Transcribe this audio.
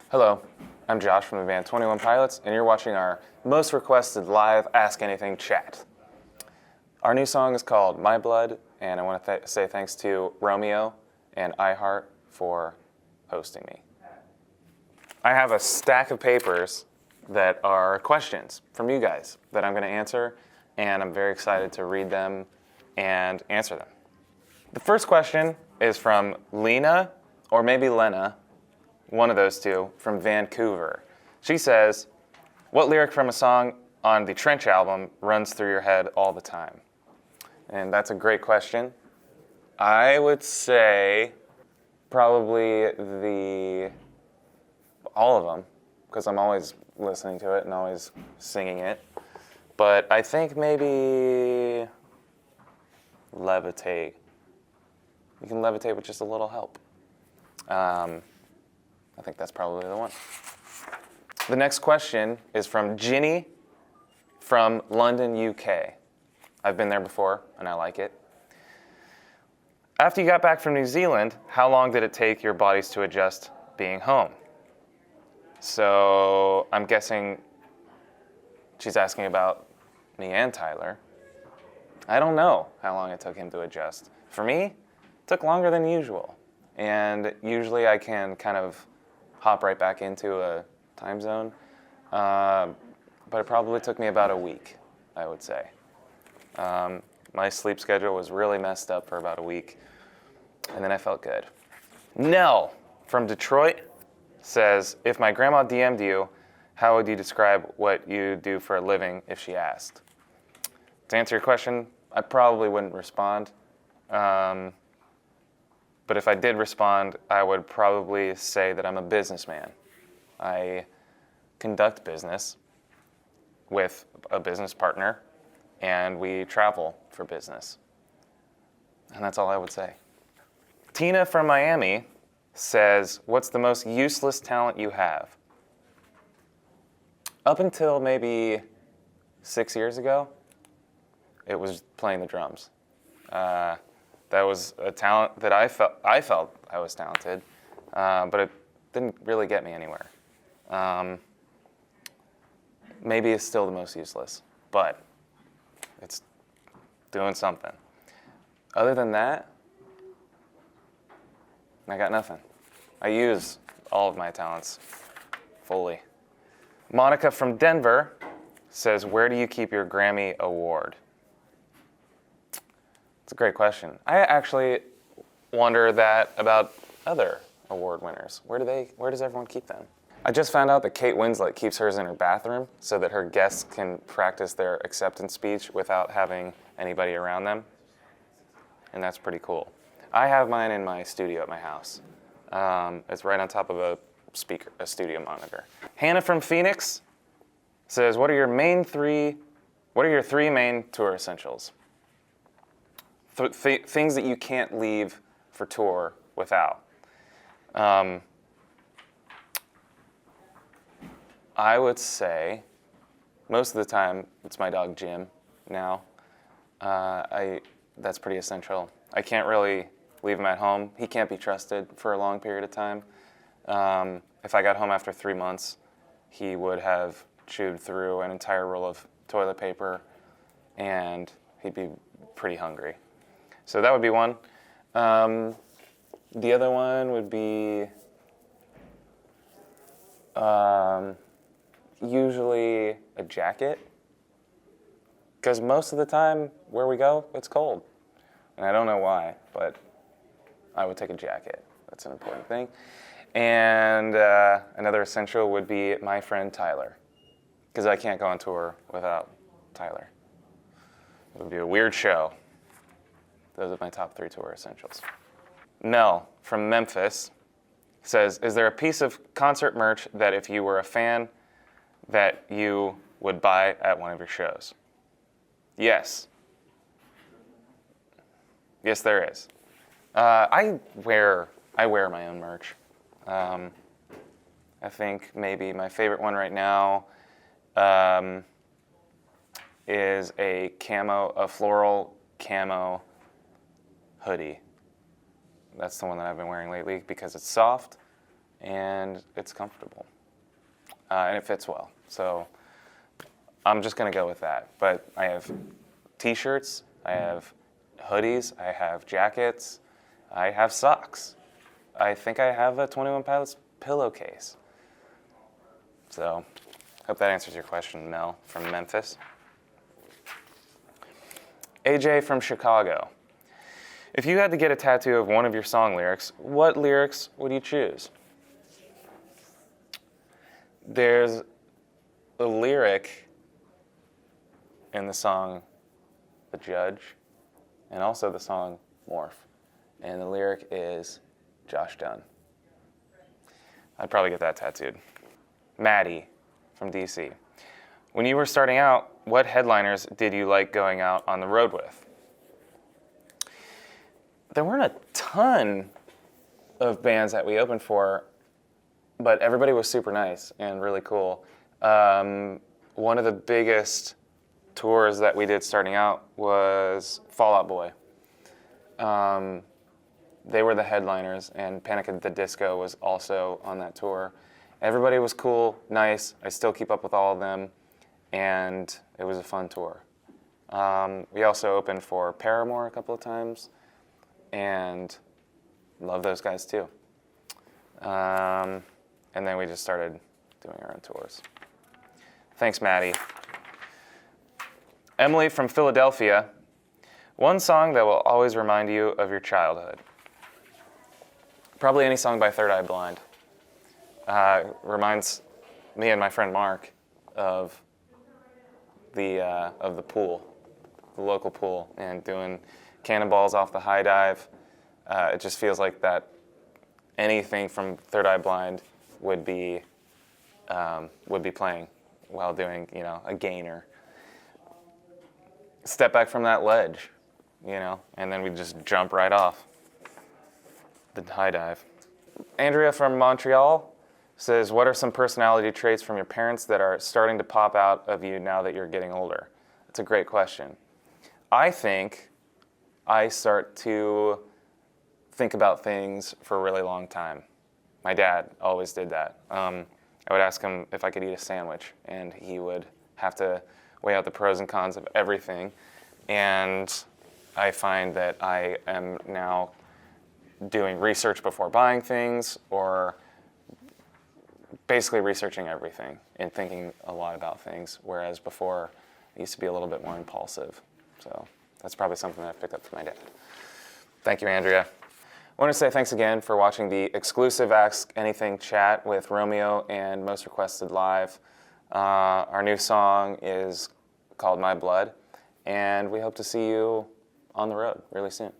Hello, I'm Josh from the band 21 Pilots, and you're watching our most requested live Ask Anything chat. Our new song is called My Blood, and I want to say thanks to Romeo and iHeart for hosting me. I have a stack of papers that are questions from you guys that I'm going to answer, and I'm very excited to read them and answer them. The first question is from Lena, or maybe Lena, one of those two, from Vancouver. She says, what lyric from a song on the Trench album runs through your head all the time? And that's a great question. I would say probably all of them, because I'm always listening to it and always singing it. But I think maybe levitate. You can levitate with just a little help. I think that's probably the one. The next question is from Ginny from London, UK. I've been there before, and I like it. After you got back from New Zealand, how long did it take your bodies to adjust being home? So I'm guessing she's asking about me and Tyler. I don't know how long it took him to adjust. For me, it took longer than usual. And usually I can kind of hop right back into a time zone. But it probably took me about a week, I would say. My sleep schedule was really messed up for about a week, and then I felt good. Nell from Detroit says, if my grandma DM'd you, how would you describe what you do for a living if she asked? To answer your question, I probably wouldn't respond. But if I did respond, I would probably say that I'm a businessman. I conduct business with a business partner, and we travel for business. And that's all I would say. Tina from Miami says, what's the most useless talent you have? Up until maybe 6 years ago, it was playing the drums. That was a talent that I felt I was talented, but it didn't really get me anywhere. Maybe it's still the most useless, but it's doing something. Other than that, I got nothing. I use all of my talents fully. Monica from Denver says, where do you keep your Grammy award? It's a great question. I actually wonder that about other award winners. Where does everyone keep them? I just found out that Kate Winslet keeps hers in her bathroom so that her guests can practice their acceptance speech without having anybody around them. And that's pretty cool. I have mine in my studio at my house. It's right on top of a studio monitor. Hannah from Phoenix says, what are your three main tour essentials? Things that you can't leave for tour without. I would say most of the time it's my dog Jim now. That's pretty essential. I can't really leave him at home. He can't be trusted for a long period of time. If I got home after 3 months, he would have chewed through an entire roll of toilet paper, and he'd be pretty hungry. So that would be one. The other one would be usually a jacket, because most of the time where we go, it's cold. And I don't know why, but I would take a jacket. That's an important thing. And another essential would be my friend Tyler, because I can't go on tour without Tyler. It would be a weird show. Those are my top 3 tour essentials. Nell from Memphis says, is there a piece of concert merch that if you were a fan that you would buy at one of your shows? Yes. Yes, there is. I wear my own merch. I think maybe my favorite one right now is a floral camo hoodie. That's the one that I've been wearing lately because it's soft and it's comfortable, and it fits well. So I'm just gonna go with that. But I have t-shirts, I have hoodies, I have jackets, I have socks. I think I have a 21 Pilots pillowcase. So hope that answers your question, Mel from Memphis. AJ from Chicago. If you had to get a tattoo of one of your song lyrics, what lyrics would you choose? There's a lyric in the song The Judge and also the song Morph. And the lyric is Josh Dunn. I'd probably get that tattooed. Maddie from DC. When you were starting out, what headliners did you like going out on the road with? There weren't a ton of bands that we opened for, but everybody was super nice and really cool. One of the biggest tours that we did starting out was Fall Out Boy. They were the headliners, and Panic at the Disco was also on that tour. Everybody was cool, nice. I still keep up with all of them, and it was a fun tour. We also opened for Paramore a couple of times, and love those guys too. And then we just started doing our own tours. Thanks, Maddie. Emily from Philadelphia. One song that will always remind you of your childhood. Probably any song by Third Eye Blind. Reminds me and my friend Mark of the pool, the local pool, and doing cannonballs off the high dive. It just feels like that anything from Third Eye Blind would be playing while doing, a gainer. Step back from that ledge, and then we just jump right off the high dive. Andrea from Montreal says, what are some personality traits from your parents that are starting to pop out of you now that you're getting older? That's a great question. I think I start to think about things for a really long time. My dad always did that. I would ask him if I could eat a sandwich, and he would have to weigh out the pros and cons of everything. And I find that I am now doing research before buying things, or basically researching everything and thinking a lot about things, whereas before I used to be a little bit more impulsive. So that's probably something that I picked up from my dad. Thank you, Andrea. I want to say thanks again for watching the exclusive Ask Anything chat with Romeo and Most Requested Live. Our new song is called My Blood, and we hope to see you on the road really soon.